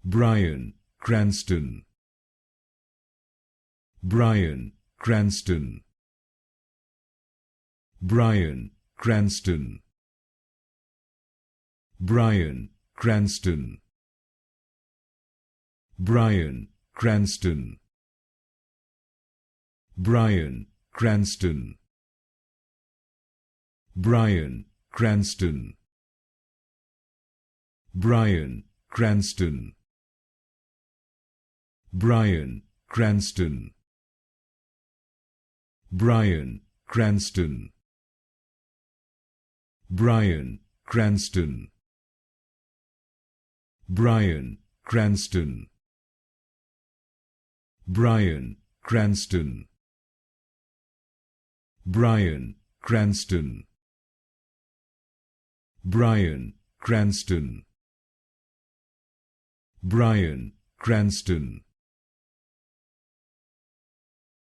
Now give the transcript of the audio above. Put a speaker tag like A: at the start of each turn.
A: Bryan Cranston. Bryan Cranston. Bryan Cranston. Bryan Cranston. Bryan Cranston. Bryan Cranston. Bryan Cranston. Bryan Cranston. Bryan Cranston. Bryan Cranston. Bryan Cranston. Bryan Cranston. Bryan Cranston. Bryan Cranston. Bryan Cranston. Bryan Cranston.